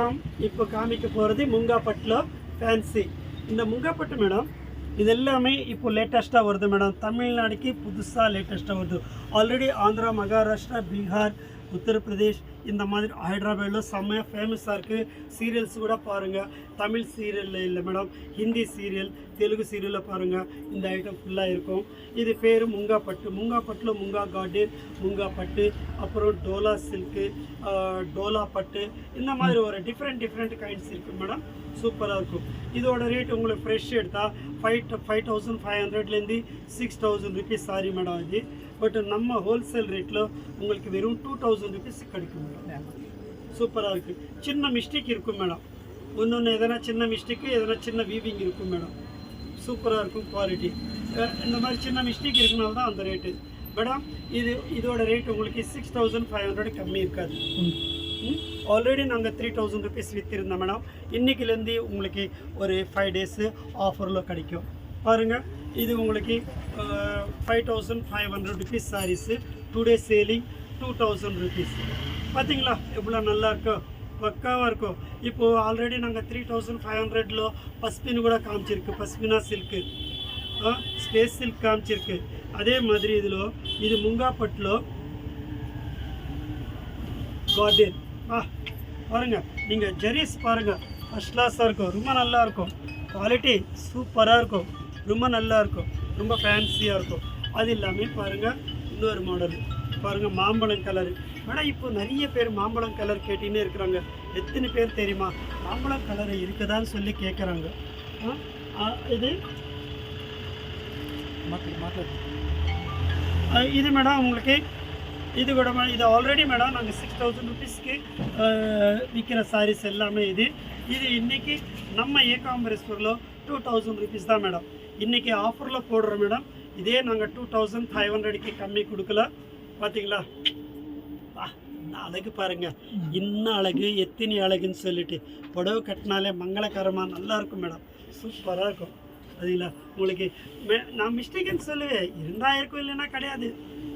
Madam இப்போ காமிக்க போகிறது முங்காப்பட்டில் ஃபேன்சி. இந்த முங்காப்பட்டு மேடம் இது எல்லாமே இப்போ லேட்டஸ்ட்டாக வருது மேடம். தமிழ்நாடுக்கு புதுசாக லேட்டஸ்ட்டாக வருது. ஆல்ரெடி ஆந்திரா, மகாராஷ்டிரா, பீகார், உத்தரப்பிரதேஷ் இந்த மாதிரி ஹைதராபாத்தில் செம்மையாக ஃபேமஸாக இருக்குது. சீரியல்ஸ் கூட பாருங்கள். தமிழ் சீரியலில் இல்லை மேடம், ஹிந்தி சீரியல், தெலுங்கு சீரியலில் பாருங்கள். இந்த ஐட்டம் ஃபுல்லாக இருக்கும். இது பேர் முங்காப்பட்டு. முங்காப்பட்டில் முங்கா கார்டன், முங்காப்பட்டு, அப்புறம் டோலா சில்க்கு, டோலா பட்டு, இந்த மாதிரி ஒரு டிஃப்ரெண்ட் கைண்ட்ஸ் இருக்குது மேடம். சூப்பராக இருக்கும். இதோட ரேட் உங்களுக்கு ஃப்ரெஷ் எடுத்தால் 5,500லேருந்து 6,000 ருபீஸ் சாரி மேடம் இது. பட் நம்ம ஹோல்சேல் ரேட்டில் உங்களுக்கு வெறும் 2,000 ருபீஸ் கிடைக்கும் மேடம். சூப்பராக இருக்குது. சின்ன மிஸ்டேக் இருக்கும் மேடம். ஒன்று எதனா சின்ன மிஸ்டேக்கு, எதனா சின்ன வீவிங் இருக்கும் மேடம். சூப்பராக இருக்கும் குவாலிட்டி. இந்த மாதிரி சின்ன மிஸ்டேக் இருக்கனால தான் அந்த ரேட்டு மேடம். இதோட ரேட் உங்களுக்கு 6,500 கம்மி இருக்காது. ஆல்ரெடி நாங்கள் 3,000 ருபீஸ் விற்றுருந்தோம் மேடம். இன்றைக்கிலேருந்து உங்களுக்கு ஒரு 5 டேஸு ஆஃபரில் கிடைக்கும் பாருங்கள். இது உங்களுக்கு 5,500 rupees sarees. 2 days selling 2,000 rupees. பார்த்தீங்களா எவ்வளோ நல்லா இருக்கோ, பக்காவாக இருக்கும். இப்போது ஆல்ரெடி நாங்கள் 3,500ல பஸ்மின் கூட காமிச்சிருக்கு. Pashmina silk, space silk காமிச்சிருக்கு. அதே மாதிரி இதில் இது முங்காப்பட்டில் கார்டன் பாருங்கள். நீங்கள் ஜெரிஸ் பாருங்கள், ஃபஸ்ட் கிளாஸாக இருக்கும். ரொம்ப நல்லா இருக்கும். குவாலிட்டி சூப்பராக இருக்கும். ரொம்ப நல்லா இருக்கும். ரொம்ப ஃபேன்சியாக இருக்கும். அது இல்லாமல் பாருங்கள் இன்னொரு மாடல் பாருங்கள், மாம்பழம் கலரு மேடம். இப்போ நிறைய பேர் மாம்பழம் கலர் கேட்டின்னு இருக்கிறாங்க. எத்தனை பேர் தெரியுமா மாம்பழம் கலர் இருக்குதான்னு சொல்லி கேட்குறாங்க. இது இது மேடம் உங்களுக்கு இது கூட இது ஆல்ரெடி மேடம் நாங்கள் 6,000 ருபீஸ்க்கு விற்கிற சாரீஸ் எல்லாமே இது. இன்றைக்கி நம்ம ஏகாம்பரேஸ் பொருளோ 2,000 ருபீஸ் தான் மேடம். இன்றைக்கி ஆஃபரில் போடுறோம் மேடம். இதே நாங்கள் 2,500க்கு கம்மி கொடுக்கல. பார்த்தீங்களா அழகு பாருங்கள். இன்னும் அழகு, எத்தனை அழகுன்னு சொல்லிட்டு புடவை கட்டினாலே மங்களகரமாக நல்லாயிருக்கும் மேடம். சூப்பராக இருக்கும். அதுங்களா உங்களுக்கு நான் மிஸ்டேக்குன்னு சொல்லுவேன். இருந்தால் இருக்கும், இல்லைன்னா கிடையாது.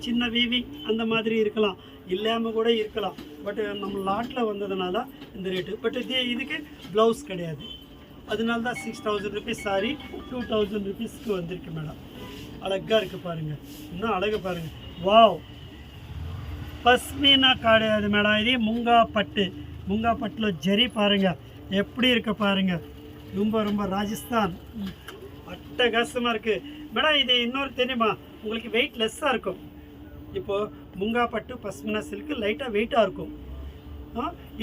சின்ன வீவிங் அந்த மாதிரி இருக்கலாம், இல்லாமல் கூட இருக்கலாம். பட் நம்ம லாட்டில் வந்ததுனால இந்த ரேட்டு. பட் இதுக்கு ப்ளவுஸ் கிடையாது. அதனால தான் 6,000 ருபீஸ் சாரி 2,000 ருபீஸ்க்கு வந்திருக்கு மேடம். அழகாக இருக்குது பாருங்கள். இன்னும் அழகு பாருங்கள். வாவ், பஸ்மீனா கிடையாது மேடம். இது முங்காப்பட்டு. முங்காப்பட்டில் ஜெரி பாருங்கள் எப்படி இருக்க பாருங்கள். ரொம்ப ராஜஸ்தான் அட்டகாசமாக இருக்குது மேடம். இது இன்னொரு தெரியுமா உங்களுக்கு, வெயிட் லெஸ்ஸாக இருக்கும். இப்போது முங்காப்பட்டு பஸ்மினா சில்க்கு லைட்டாக வெயிட்டாக இருக்கும்.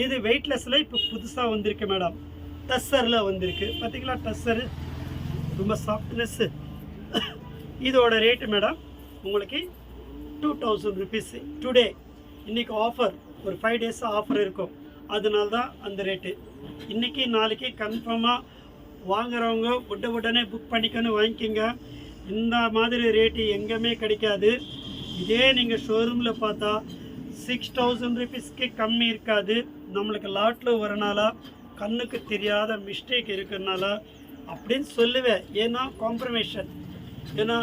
இது வெயிட்லெஸ்ஸில் இப்போ புதுசாக வந்திருக்கு மேடம். டஸ்ஸரில் வந்திருக்கு. பார்த்தீங்களா டஸ்ஸரு ரொம்ப சாஃப்ட்னஸ்ஸு. இதோட ரேட்டு மேடம் உங்களுக்கு 2,000 ருபீஸ். டுடே இன்றைக்கி ஆஃபர், ஒரு 5 டேஸ் ஆஃபர் இருக்கும். அதனால தான் அந்த ரேட்டு. இன்றைக்கி நாளைக்கு கன்ஃபார்மாக வாங்குறவங்க உடனே புக் பண்ணிக்கணும், வாங்கிக்கோங்க. இந்த மாதிரி ரேட்டு எங்கேயுமே கிடைக்காது. இதே நீங்கள் ஷோரூமில் பார்த்தா 6,000 ருபீஸ்க்கு கம்மி இருக்காது. நம்மளுக்கு லாட்டில் வரனால கண்ணுக்கு தெரியாத மிஸ்டேக் இருக்கிறனால அப்படின்னு சொல்லுவேன். ஏன்னா காம்ப்ரமைஷன், ஏன்னா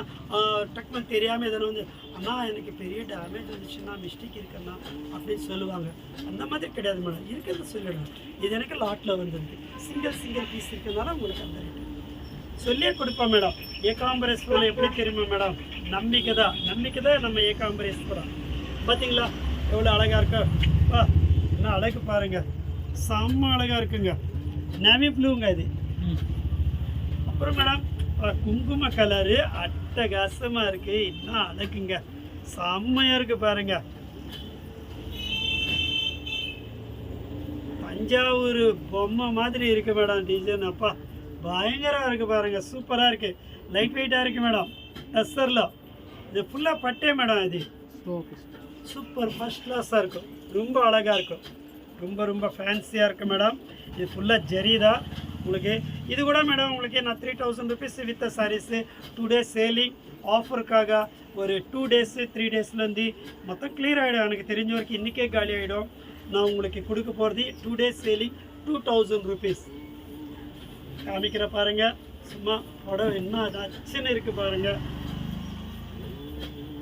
டக்குனு தெரியாமல் எதனா வந்து அண்ணா எனக்கு பெரிய டேமேஜ் வந்துச்சுன்னா மிஸ்டேக் இருக்குன்னா அப்படின்னு சொல்லுவாங்க. அந்த மாதிரி கிடையாது மேடம். இருக்கிறத சொல்லிடுவேன். இது எனக்கு லாட்டில் வந்துருக்கு. சிங்கிள் பீஸ் இருக்கிறதுனால உங்களுக்கு அந்த ரேட்டு சொல்லியே கொடுப்பேன் மேடம். ஏகாம்பரேஸ்வரம் எப்படி தெரியுமா மேடம், நம்பிக்கை தான் நம்ம ஏகாம்பரேஸ்வரம். பார்த்தீங்களா எவ்வளோ அழகாக இருக்கா. என்ன அழகு பாருங்கள், செம்ம அழகாக இருக்குங்க. நேவி ப்ளூங்க இது. அப்புறம் மேடம் குங்கும கலரு அட்டகாசமாக இருக்குது. இன்னும் அழகுங்க, செம்மையாக இருக்குது பாருங்கள். தஞ்சாவூர் பொம்மை மாதிரி இருக்குது மேடம் டிசைன். அப்பா பயங்கரமாக இருக்குது பாருங்கள். சூப்பராக இருக்குது. லைட் வெயிட்டாக இருக்குது மேடம். டஸ்ஸரில் இது ஃபுல்லாக பட்டே மேடம். இது சூப்பர் ஃபஸ்ட் கிளாஸாக இருக்கும். ரொம்ப அழகாக இருக்கும். ரொம்ப ஃபேன்சியாக இருக்குது மேடம். இது ஃபுல்லாக ஜெரி தான் உங்களுக்கு. இது கூட மேடம் உங்களுக்கு நான் 3,000 ருபீஸ் விற்ற சாரீஸு 2 டேஸ் சேலிங் ஆஃபருக்காக ஒரு 2 டேஸு 3 டேஸ்லேருந்து மொத்தம் கிளியர் ஆகிடும். எனக்கு தெரிஞ்ச வரைக்கும் இன்றைக்கே காலி ஆகிடும். நான் உங்களுக்கு கொடுக்க போகிறது 2 டேஸ் சேலிங் 2,000 ருபீஸ். காமிக்கிற பாருங்கள். சும்மா புடவை என்ன அச்சுன்னு இருக்குது பாருங்கள்.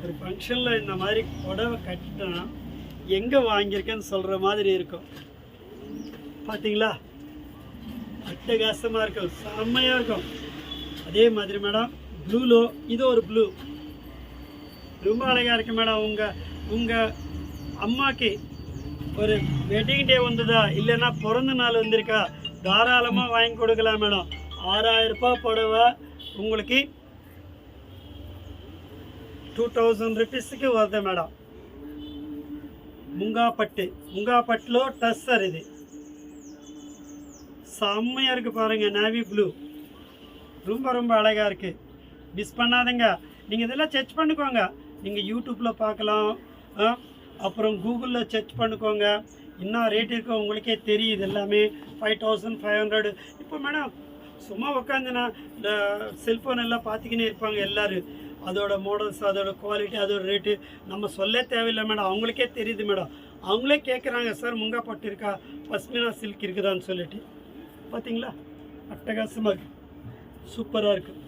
ஒரு ஃபங்க்ஷனில் இந்த மாதிரி புடவை கட்டினா எங்கே வாங்கியிருக்கேன்னு சொல்கிற மாதிரி இருக்கும். பார்த்தீங்களா, அட்டகாசமாக இருக்கும், செம்மையாக இருக்கும். அதே மாதிரி மேடம் ப்ளூலோ இது ஒரு ப்ளூ ரொம்ப அழகாக இருக்குது மேடம். உங்கள் அம்மாக்கு ஒரு வெட்டிங் டே வந்ததா, இல்லைன்னா பிறந்த நாள் வந்திருக்கா, தாராளமாக வாங்கி கொடுக்கலாம் மேடம். 6000 ரூபாய் புடவை உங்களுக்கு 2000 ருபீஸுக்கு வருது மேடம். முங்கா பட்டுலோ டஸ்ஸர், இது செம்மையாக இருக்குது பாருங்கள். நேவி ப்ளூ ரொம்ப ரொம்ப அழகாக இருக்குது. மிஸ் பண்ணாதீங்க. நீங்கள் இதெல்லாம் செக் பண்ணிக்கோங்க. நீங்கள் யூடியூப்பில் பார்க்கலாம், அப்புறம் கூகுளில் செக் பண்ணிக்கோங்க. இன்னும் ரேட் இருக்கோ உங்களுக்கே தெரியுது. எல்லாமே 5500. இப்போ மேடம் சும்மா உட்காந்துனா இந்த செல்ஃபோன் எல்லாம் பார்த்துக்கினே இருப்பாங்க எல்லோரும். அதோட மாடல்ஸ், அதோட குவாலிட்டி, அதோட ரேட்டு நம்ம சொல்ல தேவையில்லை மேடம். அவங்களுக்கே தெரியுது மேடம். அவங்களே கேட்குறாங்க, சார் முங்கா பட்டு இருக்கா, பஸ்மினா சில்க் இருக்குதான்னு சொல்லிட்டு. பார்த்தீங்களா, அட்டகாசமாக இருக்குது, சூப்பராக இருக்குது.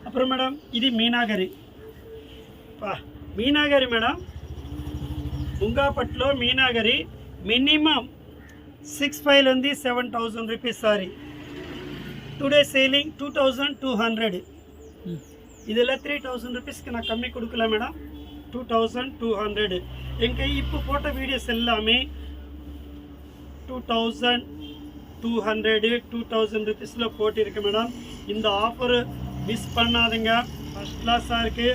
அப்புறம் மேடம் இது மீனாகரி. மீனாகரி மேடம், முங்கா பட்டுలో Meenakari minimum 6500 7000 rupees sorry. Today selling 2200. இதில் 3000 ருபீஸ்க்கு நான் கம்மி கொடுக்கல மேடம். 2200. என் கை இப்போ போட்ட வீடியோஸ் எல்லாமே 2200 2000 ருபீஸில் போட்டிருக்கு மேடம். இந்த ஆஃபரு மிஸ் பண்ணாதுங்க, ஃபஸ்ட் கிளாஸாக இருக்குது.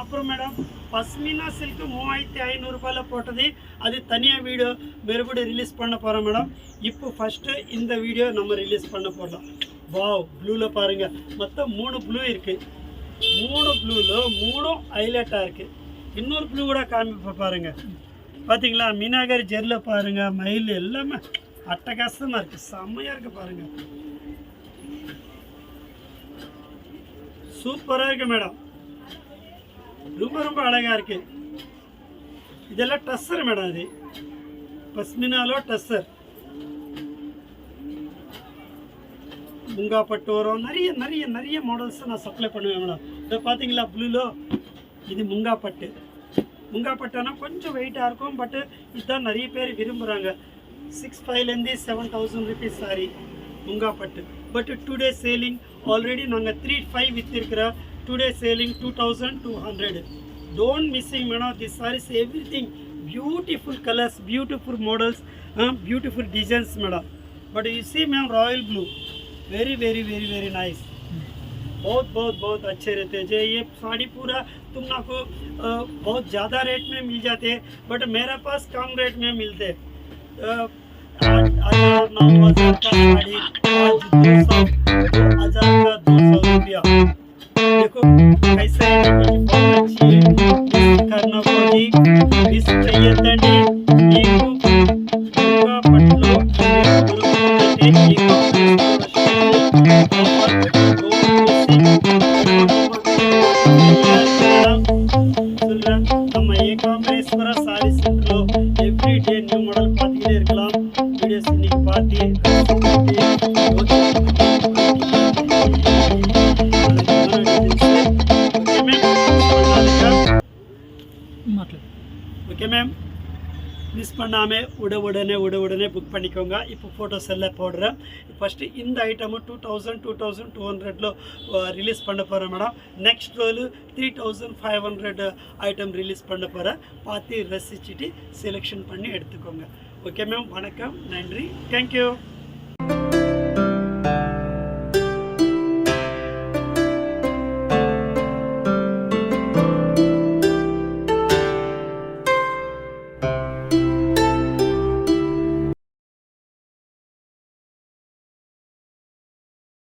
அப்புறம் மேடம் பஸ்மினா சில்க்கு 3500 ரூபாயில் போட்டது, அது தனியாக வீடியோ மறுபடி ரிலீஸ் பண்ண போகிறோம் மேடம். இப்போ ஃபஸ்ட்டு இந்த வீடியோ நம்ம ரிலீஸ் பண்ண போடலாம். வாவ், ப்ளூவில் பாருங்கள், மொத்தம் 3 ப்ளூ இருக்குது. 3 ப்ளூவில் 3 ஹைலைட்டாக இருக்குது. இன்னொரு ப்ளூ கூட காமிப்ப பாருங்கள். பார்த்தீங்களா, மீனாகரி ஜெல்லில் பாருங்கள், மயில் எல்லாமே அட்டகாசமாக இருக்குது, செம்மையாக இருக்குது பாருங்கள். சூப்பராக இருக்குது மேடம், ரொம்ப ரொம்ப அழகாக இருக்குது. இதெல்லாம் டஸ்ஸர் மேடம், இது பஸ்மினாலோ டஸ்ஸர். முங்கா பட்டு வரும், நிறைய நிறைய நிறைய மாடல்ஸை நான் சப்ளை பண்ணுவேன் மேடம். இதை பார்த்தீங்களா ப்ளூலோ, இது முங்கா பட்டு. முங்கா பட்டுனா கொஞ்சம் வெயிட்டாக இருக்கும், பட்டு இதுதான் நிறைய பேர் விரும்புகிறாங்க. 6500 7000 ருபீஸ் சாரி முங்கா பட்டு. பட் டுடே சேலிங் ஆல்ரெடி நாங்கள் 3500 விற்றுருக்கிறோம். Today selling 2200. Don't missing madam. This sarees everything beautiful colours, beautiful models, beautiful designs madam. But you see ma'am royal blue very very very very nice. बहुत बहुत बहुत अच्छे रहते हैं. जो ये साड़ी पूरा तुम आपको बहुत ज़्यादा रेट में मिल जाते हैं, बट मेरे पास कम रेट में मिलते. 1000 का साड़ी आज 2000 का 200 रुपया. देखो कैसे बहुत अच्छी करना पड़ी. इस चाहिए तंडी नीकू मुंगा पटलो நம்ம ஏகாம்பரேஸ்வர சாரி சென்டர்ல எவ்ரி டே நியூ மாடல் பார்த்துக்கிட்டே இருக்கலாம். வீடியோஸ் இன்னைக்கு பார்த்து ஓகே மேம். மிஸ் பண்ணாமல் உடனே புக் பண்ணிக்கோங்க. இப்போ ஃபோட்டோஸ் எல்லாம் போடுறேன். ஃபஸ்ட்டு இந்த ஐட்டமும் 2200 ரிலீஸ் பண்ண போகிறேன் madam. Next roll 3500 item release பண்ண போகிறேன். பார்த்து ரசிச்சுட்டு செலெக்ஷன் பண்ணி எடுத்துக்கோங்க. ஓகே மேம், வணக்கம், நன்றி, தேங்க்யூ.